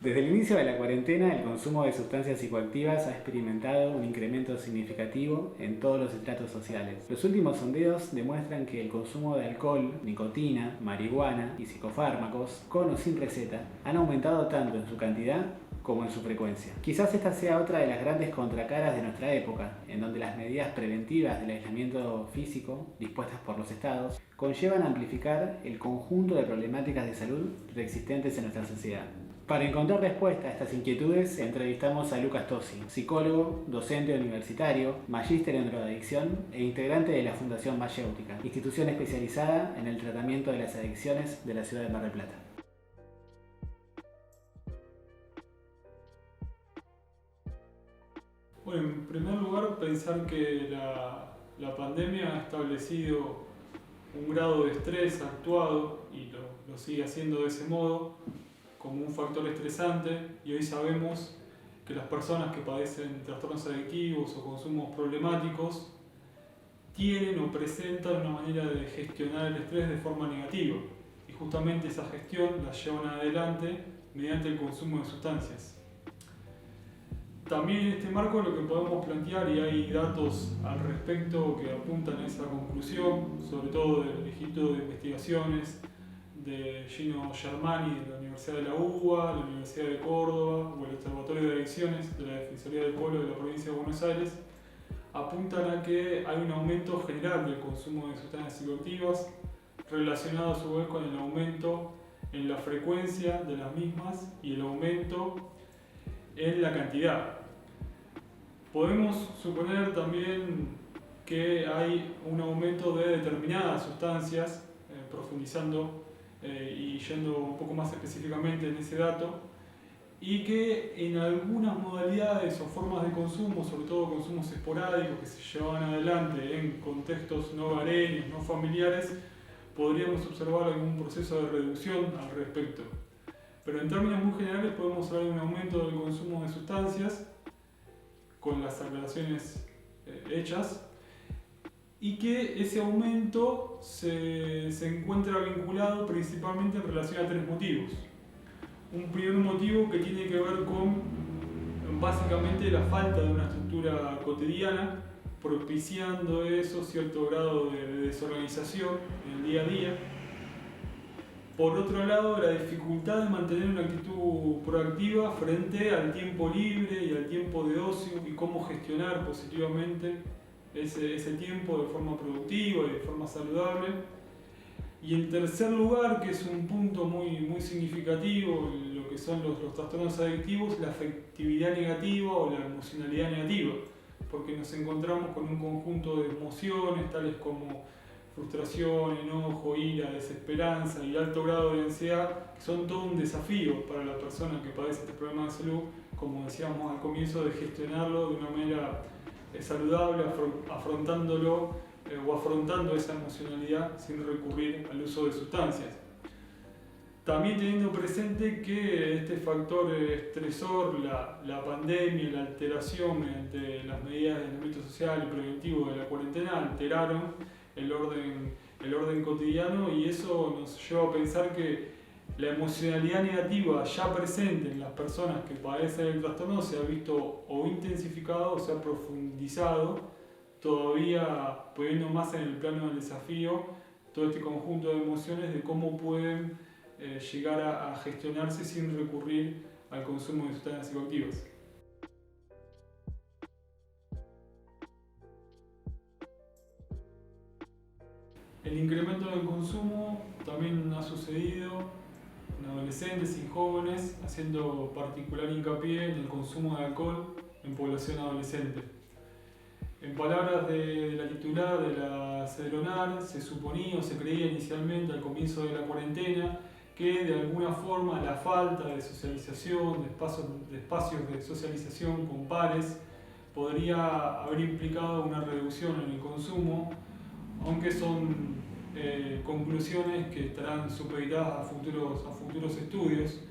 Desde el inicio de la cuarentena, el consumo de sustancias psicoactivas ha experimentado un incremento significativo en todos los estratos sociales. Los últimos sondeos demuestran que el consumo de alcohol, nicotina, marihuana y psicofármacos, con o sin receta, han aumentado tanto en su cantidad como en su frecuencia. Quizás esta sea otra de las grandes contracaras de nuestra época, en donde las medidas preventivas del aislamiento físico, dispuestas por los estados, conllevan a amplificar el conjunto de problemáticas de salud preexistentes en nuestra sociedad. Para encontrar respuesta a estas inquietudes, entrevistamos a Lucas Tosi, psicólogo, docente universitario, magíster en drogadicción e integrante de la Fundación Mayéutica, institución especializada en el tratamiento de las adicciones de la ciudad de Mar del Plata. Bueno, en primer lugar, pensar que la pandemia ha establecido un grado de estrés actuado y lo sigue haciendo de ese modo como un factor estresante, y hoy sabemos que las personas que padecen trastornos adictivos o consumos problemáticos tienen o presentan una manera de gestionar el estrés de forma negativa, y justamente esa gestión la llevan adelante mediante el consumo de sustancias. También en este marco lo que podemos plantear, y hay datos al respecto que apuntan a esa conclusión, sobre todo del Instituto de Investigaciones de Gino Germani de la Universidad de la UBA, la Universidad de Córdoba o el Observatorio de Adicciones de la Defensoría del Pueblo de la Provincia de Buenos Aires, apuntan a que hay un aumento general del consumo de sustancias psicoactivas, relacionado a su vez con el aumento en la frecuencia de las mismas y el aumento en la cantidad. Podemos suponer también que hay un aumento de determinadas sustancias, profundizando y yendo un poco más específicamente en ese dato, y que en algunas modalidades o formas de consumo, sobre todo consumos esporádicos que se llevan adelante en contextos no hogareños, no familiares, podríamos observar algún proceso de reducción al respecto. Pero en términos muy generales podemos hablar de un aumento del consumo de sustancias, con las aclaraciones hechas, y que ese aumento se encuentra vinculado principalmente en relación a tres motivos. Un primer motivo que tiene que ver con básicamente la falta de una estructura cotidiana, propiciando eso cierto grado de desorganización en el día a día. Por otro lado, la dificultad de mantener una actitud proactiva frente al tiempo libre y al tiempo de ocio, y cómo gestionar positivamente ese tiempo de forma productiva y de forma saludable. Y en tercer lugar, que es un punto muy significativo en lo que son los trastornos adictivos, la afectividad negativa o la emocionalidad negativa, porque nos encontramos con un conjunto de emociones tales como frustración, enojo, ira, desesperanza y alto grado de ansiedad, que son todo un desafío para la persona que padece este problema de salud, como decíamos al comienzo, de gestionarlo de una manera saludable, afrontándolo o afrontando esa emocionalidad sin recurrir al uso de sustancias. También teniendo presente que este factor estresor, la pandemia, la alteración mediante las medidas de aislamiento social y preventivo de la cuarentena alteraron el orden cotidiano, y eso nos lleva a pensar que la emocionalidad negativa ya presente en las personas que padecen el trastorno se ha visto o intensificado o se ha profundizado, todavía poniendo más en el plano del desafío todo este conjunto de emociones de cómo pueden llegar a gestionarse sin recurrir al consumo de sustancias psicoactivas. El incremento del consumo también ha sucedido en adolescentes y jóvenes, haciendo particular hincapié en el consumo de alcohol en población adolescente. En palabras de la titular de la CEDRONAR, se suponía o se creía inicialmente al comienzo de la cuarentena que de alguna forma la falta de socialización, de espacios de socialización con pares, podría haber implicado una reducción en el consumo, aunque son conclusiones que estarán supeditadas a futuros estudios.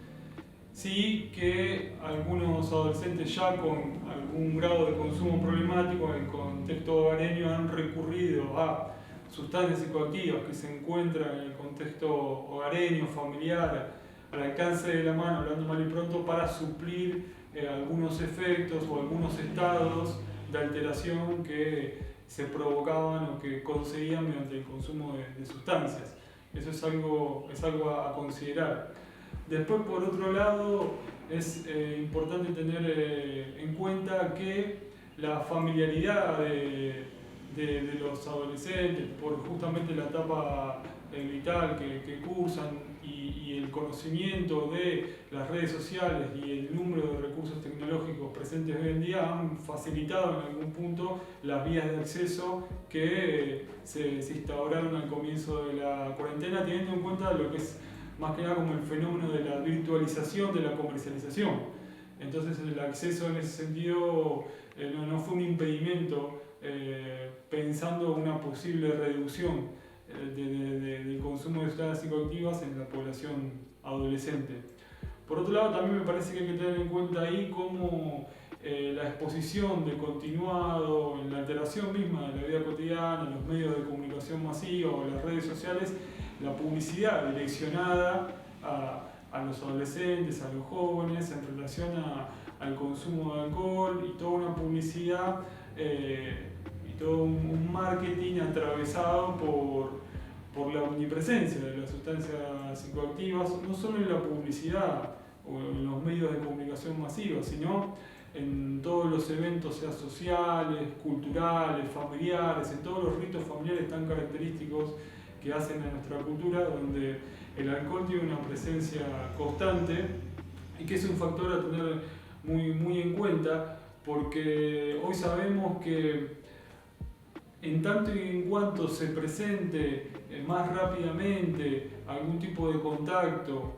Sí que algunos adolescentes ya con algún grado de consumo problemático en el contexto hogareño han recurrido a sustancias psicoactivas que se encuentran en el contexto hogareño, familiar, al alcance de la mano, hablando mal y pronto, para suplir algunos efectos o algunos estados de alteración que se provocaban o que conseguían mediante el consumo de sustancias. Eso es algo a considerar. Después, por otro lado, es importante tener en cuenta que la familiaridad de los adolescentes, por justamente la etapa vital que cursan y el conocimiento de las redes sociales y el número de recursos tecnológicos presentes hoy en día han facilitado en algún punto las vías de acceso que se instauraron al comienzo de la cuarentena, teniendo en cuenta lo que es más que nada como el fenómeno de la virtualización de la comercialización. Entonces el acceso en ese sentido no fue un impedimento pensando una posible reducción del consumo de sustancias psicoactivas en la población adolescente. Por otro lado, también me parece que hay que tener en cuenta ahí cómo la exposición de continuado, en la alteración misma de la vida cotidiana, en los medios de comunicación masiva o las redes sociales, la publicidad direccionada a los adolescentes, a los jóvenes en relación al consumo de alcohol y toda una publicidad y todo un marketing atravesado por la omnipresencia de las sustancias psicoactivas, no solo en la publicidad o en los medios de comunicación masivos, sino en todos los eventos, sea sociales, culturales, familiares, en todos los ritos familiares tan característicos que hacen a nuestra cultura, donde el alcohol tiene una presencia constante y que es un factor a tener muy en cuenta, porque hoy sabemos que en tanto y en cuanto se presente más rápidamente algún tipo de contacto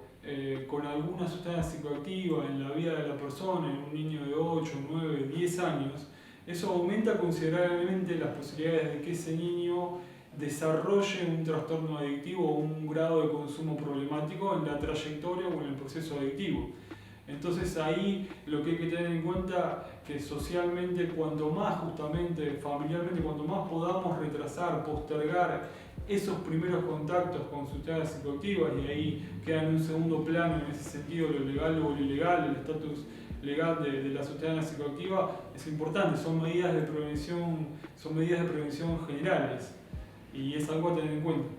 con alguna sustancia psicoactiva en la vida de la persona, en un niño de 8, 9, 10 años, eso aumenta considerablemente las posibilidades de que ese niño desarrolle un trastorno adictivo o un grado de consumo problemático en la trayectoria o en el proceso adictivo. Entonces ahí lo que hay que tener en cuenta que socialmente, cuanto más justamente, familiarmente, cuanto más podamos retrasar, postergar esos primeros contactos con sustancias psicoactivas, y ahí queda en un segundo plano en ese sentido lo legal o lo ilegal, el estatus legal de la sustancia psicoactiva, es importante, son medidas de prevención generales y es algo a tener en cuenta.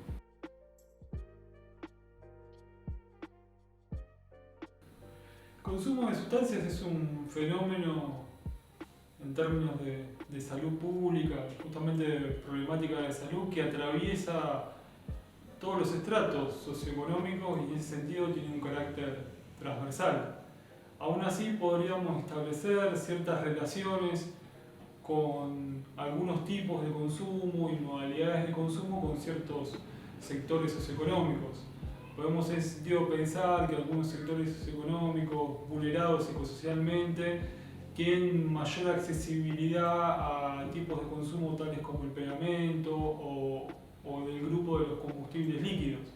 El consumo de sustancias es un fenómeno en términos de salud pública, justamente de problemática de salud, que atraviesa todos los estratos socioeconómicos y en ese sentido tiene un carácter transversal. Aún así podríamos establecer ciertas relaciones con algunos tipos de consumo y modalidades de consumo con ciertos sectores socioeconómicos. Podemos en ese sentido pensar que algunos sectores socioeconómicos vulnerados psicosocialmente tienen mayor accesibilidad a tipos de consumo tales como el pegamento o del grupo de los combustibles líquidos.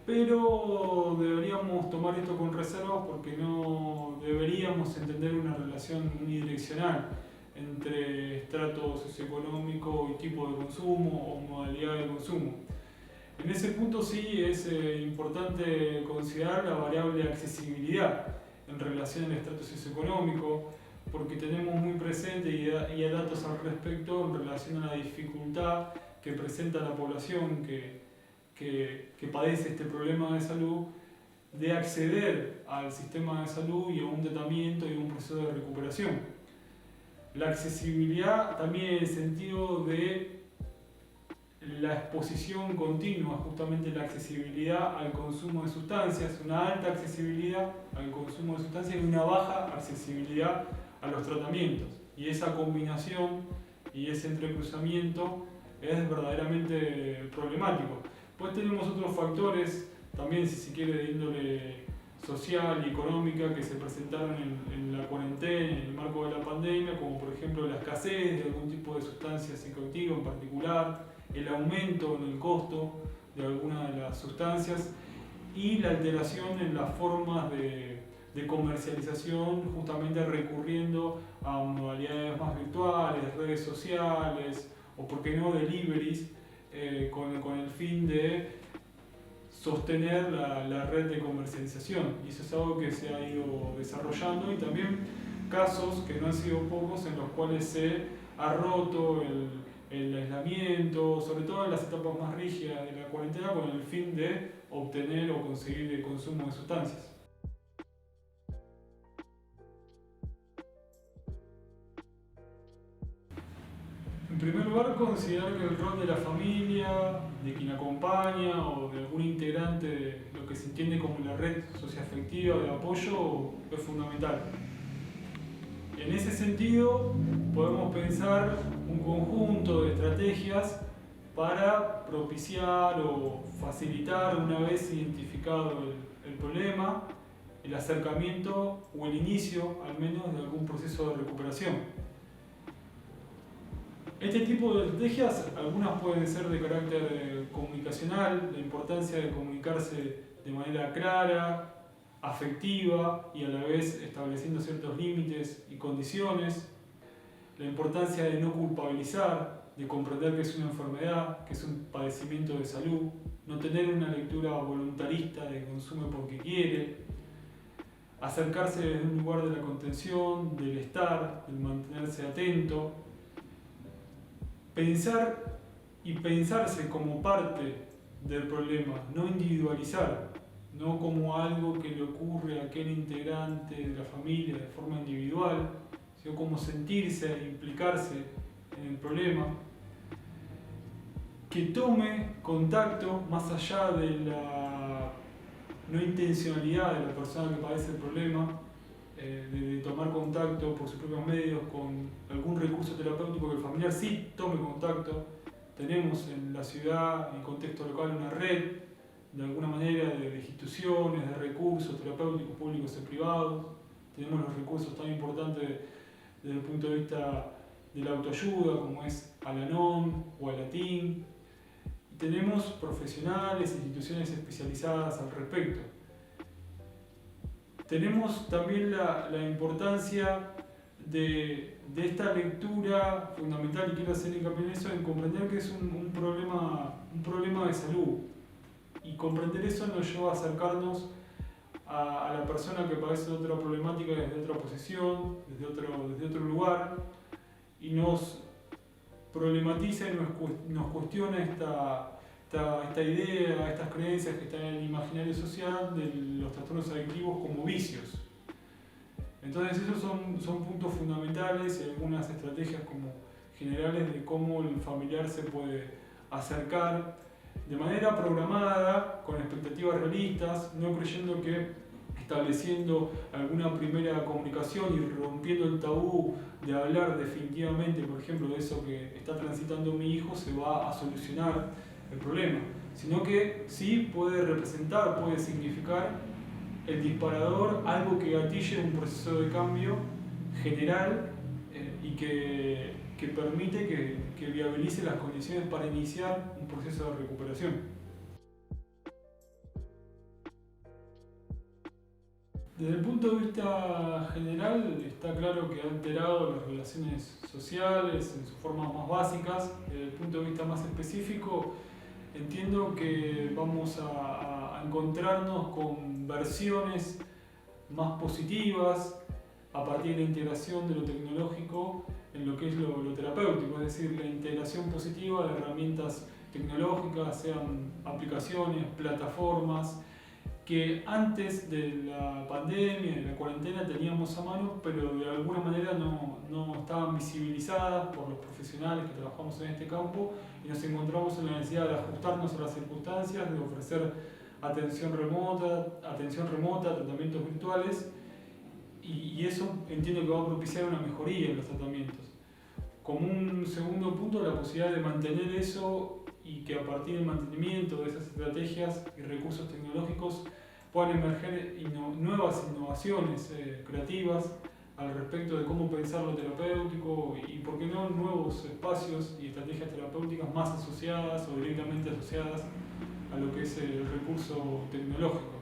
Pero deberíamos tomar esto con reservas porque no deberíamos entender una relación unidireccional entre estrato socioeconómico y tipo de consumo o modalidad de consumo. En ese punto sí es importante considerar la variable accesibilidad en relación al estrato socioeconómico, porque tenemos muy presente y hay datos al respecto en relación a la dificultad que presenta la población que padece este problema de salud de acceder al sistema de salud y a un tratamiento y a un proceso de recuperación. La accesibilidad también en el sentido de la exposición continua, justamente la accesibilidad al consumo de sustancias, una alta accesibilidad al consumo de sustancias y una baja accesibilidad a los tratamientos. Y esa combinación y ese entrecruzamiento es verdaderamente problemático. Pues tenemos otros factores, también si se quiere de índole social y económica, que se presentaron en la cuarentena, en el marco de la pandemia, como por ejemplo la escasez de algún tipo de sustancia psicoactiva en particular, el aumento en el costo de algunas de las sustancias y la alteración en las formas de comercialización, justamente recurriendo a modalidades más virtuales, redes sociales o por qué no deliveries, con el fin de sostener la red de comercialización. Y eso es algo que se ha ido desarrollando, y también casos que no han sido pocos en los cuales se ha roto el aislamiento, sobre todo en las etapas más rígidas de la cuarentena, con el fin de obtener o conseguir el consumo de sustancias. En primer lugar, considerar que el rol de la familia, de quien acompaña o de algún integrante de lo que se entiende como la red socioafectiva de apoyo es fundamental. En ese sentido, podemos pensar un conjunto de estrategias para propiciar o facilitar, una vez identificado el problema, el acercamiento o el inicio, al menos, de algún proceso de recuperación. Este tipo de estrategias, algunas pueden ser de carácter comunicacional, la importancia de comunicarse de manera clara, afectiva y a la vez estableciendo ciertos límites y condiciones, la importancia de no culpabilizar, de comprender que es una enfermedad, que es un padecimiento de salud, no tener una lectura voluntarista de consume porque quiere, acercarse desde un lugar de la contención, del estar, del mantenerse atento, pensar y pensarse como parte del problema, no individualizar, no como algo que le ocurre a aquel integrante de la familia de forma individual, sino como sentirse e implicarse en el problema, que tome contacto más allá de la no intencionalidad de la persona que padece el problema, de tomar contacto por sus propios medios con algún recurso terapéutico, que el familiar sí tome contacto. Tenemos en la ciudad, en el contexto local, una red de alguna manera de instituciones, de recursos terapéuticos públicos y privados. Tenemos los recursos tan importantes desde el punto de vista de la autoayuda, como es Al-Anon o Alatín. Y tenemos profesionales, instituciones especializadas al respecto. Tenemos también la importancia de esta lectura fundamental, y quiero hacer hincapié en eso, en comprender que es un problema de salud. Y comprender eso nos lleva a acercarnos a la persona que padece de otra problemática desde otra posición, desde otro lugar, y nos problematiza y nos cuestiona esta idea, estas creencias que están en el imaginario social de los trastornos adictivos como vicios. Entonces esos son puntos fundamentales y algunas estrategias como generales de cómo el familiar se puede acercar de manera programada, con expectativas realistas, no creyendo que estableciendo alguna primera comunicación y rompiendo el tabú de hablar definitivamente, por ejemplo, de eso que está transitando mi hijo, se va a solucionar el problema, sino que sí puede representar, puede significar el disparador, algo que gatille un proceso de cambio general y que permite que viabilice las condiciones para iniciar un proceso de recuperación. Desde el punto de vista general, está claro que ha alterado las relaciones sociales en sus formas más básicas. Desde el punto de vista más específico, entiendo que vamos a encontrarnos con versiones más positivas a partir de la integración de lo tecnológico en lo que es lo terapéutico, es decir, la integración positiva de herramientas tecnológicas, sean aplicaciones, plataformas, que antes de la pandemia, de la cuarentena, teníamos a mano, pero de alguna manera no estaban visibilizadas por los profesionales que trabajamos en este campo, y nos encontramos en la necesidad de ajustarnos a las circunstancias, de ofrecer atención remota, tratamientos virtuales, y eso entiendo que va a propiciar una mejoría en los tratamientos. Como un segundo punto, la posibilidad de mantener eso y que a partir del mantenimiento de esas estrategias y recursos tecnológicos puedan emerger nuevas innovaciones creativas al respecto de cómo pensar lo terapéutico y, por qué no, nuevos espacios y estrategias terapéuticas más asociadas o directamente asociadas a lo que es el recurso tecnológico.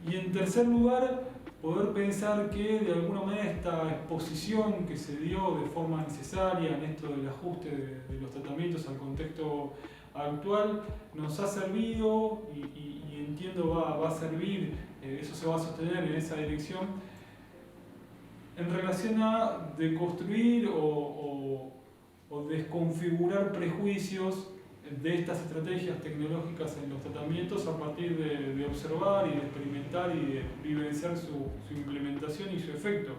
Y en tercer lugar, poder pensar que de alguna manera esta exposición que se dio de forma necesaria en esto del ajuste de los tratamientos al contexto actual nos ha servido y entiendo va a servir, eso se va a sostener en esa dirección, en relación a deconstruir o desconfigurar prejuicios de estas estrategias tecnológicas en los tratamientos a partir de observar y de experimentar y de vivenciar su implementación y su efecto.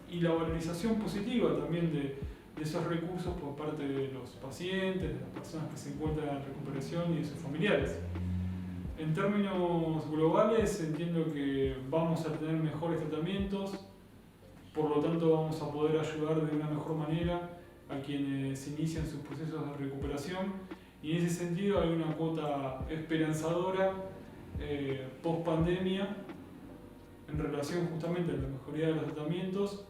Y la valorización positiva también de esos recursos por parte de los pacientes, de las personas que se encuentran en recuperación y de sus familiares. En términos globales entiendo que vamos a tener mejores tratamientos, por lo tanto vamos a poder ayudar de una mejor manera a quienes inician sus procesos de recuperación, y en ese sentido hay una cuota esperanzadora post pandemia en relación justamente a la mejoría de los tratamientos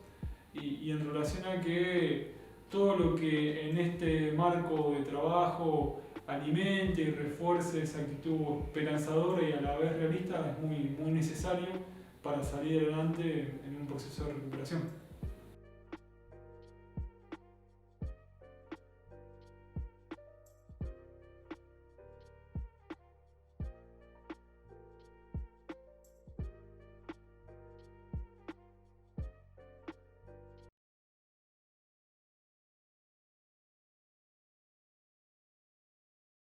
y en relación a que todo lo que en este marco de trabajo alimente y refuerce esa actitud esperanzadora y a la vez realista es muy necesario para salir adelante en un proceso de recuperación.